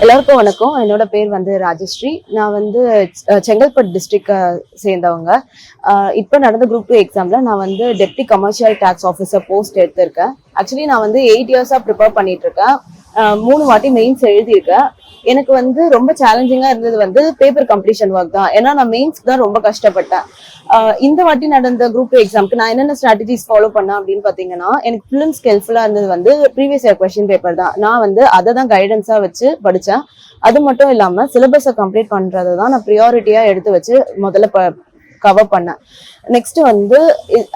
எல்லாருக்கும் வணக்கம். என்னோட பேர் வந்து ராஜஸ்ரீ. நான் வந்து செங்கல்பட்டு டிஸ்ட்ரிக்ட் சேர்ந்தவங்க. இப்போ நடந்த குரூப் 2 எக்ஸாம்ல நான் வந்து deputy commercial tax officer post எடுத்திருக்கேன். ஆக்சுவலி நான் வந்து 8 இயர்ஸா ப்ரிப்பேர் பண்ணிட்டு இருக்கேன். 3 வாட்டி மெயின்ஸ் எழுதியிருக்கேன். எனக்கு வந்து ரொம்ப சேலஞ்சிங்கா இருந்தது வந்து பேப்பர் கம்ப்ளீஷன் ஒர்க் தான். ஏன்னா நான் மெயின்ஸ்க்கு தான் ரொம்ப கஷ்டப்பட்டேன். இந்த வாட்டி நடந்த குரூப் 2 எக்ஸாம்க்கு நான் என்னென்ன ஸ்ட்ராட்டஜிஸ் ஃபாலோ பண்ணேன் அப்படின்னு பாத்தீங்கன்னா, எனக்கு ஃபிலிம்ஸ்க்கு ஹெல்ப்ஃபுல்லா இருந்தது வந்து ப்ரீவியஸ் இயர் கொஸ்டின் பேப்பர் தான். நான் வந்து அதை தான் கைடன்ஸா வச்சு படிச்சேன். அது மட்டும் இல்லாம சிலபஸை கம்ப்ளீட் பண்றதை தான் நான் ப்ரியாரிட்டியா எடுத்து வச்சு முதல்ல கவர் பண்ணேன். நெக்ஸ்ட் வந்து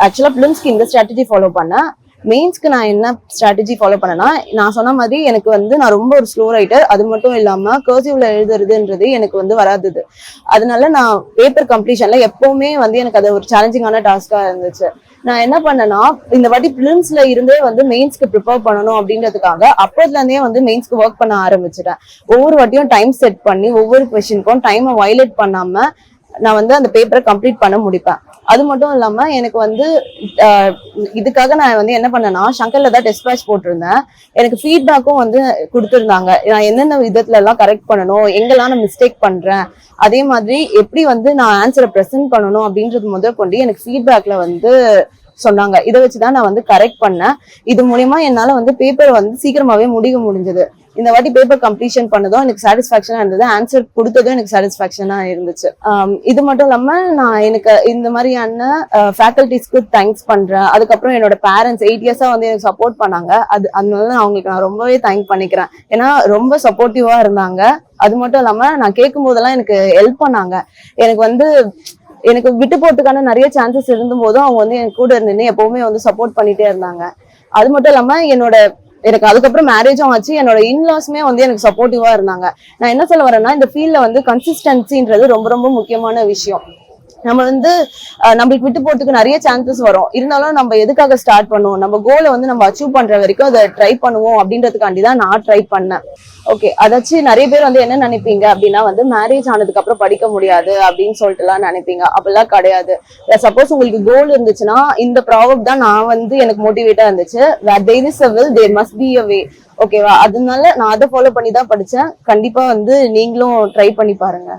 ஆக்சுவலா ஃபிலிம்ஸ்க்கு இந்த ஸ்ட்ராட்டஜி ஃபாலோ பண்ணேன். மெயின்ஸ்க்கு நான் என்ன ஸ்ட்ராட்டஜி ஃபாலோ பண்ணேன்னா, நான் சொன்ன மாதிரி எனக்கு வந்து நான் ரொம்ப ஒரு ஸ்லோ ரைட்டர். அது மட்டும் இல்லாம கர்சிவ்ல எழுதுறதுன்றது எனக்கு வந்து வராது. அதனால நான் பேப்பர் கம்ப்ளீஷன்ல எப்பவுமே வந்து எனக்கு அது ஒரு சேலஞ்சிங்கான டாஸ்கா இருந்துச்சு. நான் என்ன பண்ணேன்னா, இந்த வாட்டி பிலிம்ஸ்ல இருந்தே வந்து மெயின்ஸ்க்கு ப்ரிப்பேர் பண்ணணும் அப்படின்றதுக்காக அப்போதுல இருந்தே வந்து மெயின்ஸ்க்கு ஒர்க் பண்ண ஆரம்பிச்சிட்டேன். ஒவ்வொரு வாட்டியும் டைம் செட் பண்ணி ஒவ்வொரு கொஸ்டினுக்கும் டைமை வயலேட் பண்ணாம நான் வந்து அந்த பேப்பரை கம்ப்ளீட் பண்ண முடிப்பேன். அது மட்டும் இல்லாம எனக்கு வந்து இதுக்காக நான் வந்து என்ன பண்ணேன்னா, சங்கர்ல தான் டெஸ்ட் பேட்ச் போட்டிருந்தேன். எனக்கு ஃபீட்பேக்கும் வந்து கொடுத்துருந்தாங்க. நான் என்னென்ன விதத்துல எல்லாம் கரெக்ட் பண்ணணும், எங்கெல்லாம் நான் மிஸ்டேக் பண்றேன், அதே மாதிரி எப்படி வந்து நான் ஆன்சரை ப்ரெசென்ட் பண்ணணும் அப்படின்றது முதல் கொண்டு எனக்கு ஃபீட்பேக்ல வந்து சொன்னாங்க. இதை வச்சுதான் நான் வந்து கரெக்ட் பண்ணேன். இது மூலியமா என்னால வந்து பேப்பர் வந்து சீக்கிரமாவே முடிஞ்சது. இந்த வாட்டி பேப்பர் கம்ப்ளீஷன் பண்ணதும் எனக்கு சாட்டிஸ்பாக்சனா இருந்தது. ஆன்சர் கொடுத்ததும் எனக்கு சாட்டிஸ்பாக்சனா இருந்துச்சு. இது மட்டும் இல்லாம நான் எனக்கு இந்த மாதிரியான ஃபேக்கல்டிஸ்க்கு தேங்க்ஸ் பண்றேன். அதுக்கப்புறம் என்னோட பேரண்ட்ஸ் 8 இயர்ஸா வந்து எனக்கு சப்போர்ட் பண்ணாங்க. அதனால அவங்களுக்கு நான் ரொம்பவே தேங்க் பண்ணிக்கிறேன். ஏன்னா ரொம்ப சப்போர்ட்டிவா இருந்தாங்க. அது மட்டும் இல்லாம நான் கேட்கும் போதெல்லாம் எனக்கு ஹெல்ப் பண்ணாங்க. எனக்கு விட்டு போறதுக்கான நிறைய சான்சஸ் இருந்தும் போதும் அவங்க வந்து என் கூட இருந்து எப்பவுமே வந்து சப்போர்ட் பண்ணிட்டே இருந்தாங்க. அது மட்டும் இல்லாம எனக்கு அதுக்கப்புறம் மேரேஜும் ஆச்சு. என்னோட இன்லாஸ்மே வந்து எனக்கு சப்போர்ட்டிவா இருந்தாங்க. நான் என்ன சொல்ல வரேன்னா, இந்த ஃபீல்ட்ல வந்து கன்சிஸ்டன்சின்றது ரொம்ப ரொம்ப முக்கியமான விஷயம். நம்ம வந்து நம்மளுக்கு விட்டு போறதுக்கு நிறைய சான்சஸ் வரும். இருந்தாலும் நம்ம எதுக்காக ஸ்டார்ட் பண்ணுவோம், நம்ம கோலை வந்து நம்ம அச்சீவ் பண்ற வரைக்கும் அதை ட்ரை பண்ணுவோம் அப்படின்றதுக்காண்டி தான் நான் ட்ரை பண்ணேன். ஓகே, அதாச்சும் நிறைய பேர் வந்து என்ன நினைப்பீங்க அப்படின்னா வந்து மேரேஜ் ஆனதுக்கு அப்புறம் படிக்க முடியாது அப்படின்னு சொல்லிட்டு எல்லாம் நினைப்பீங்க. அப்படிலாம் கிடையாது. சப்போஸ் உங்களுக்கு கோல் இருந்துச்சுன்னா இந்த ப்ராப்ளம் தான் நான் வந்து எனக்கு மோட்டிவேட்டா இருந்துச்சு. where there is a will there must be a way. ஓகேவா? அதனால நான் அதை ஃபாலோ பண்ணி தான் படிச்சேன். கண்டிப்பா வந்து நீங்களும் ட்ரை பண்ணி பாருங்க.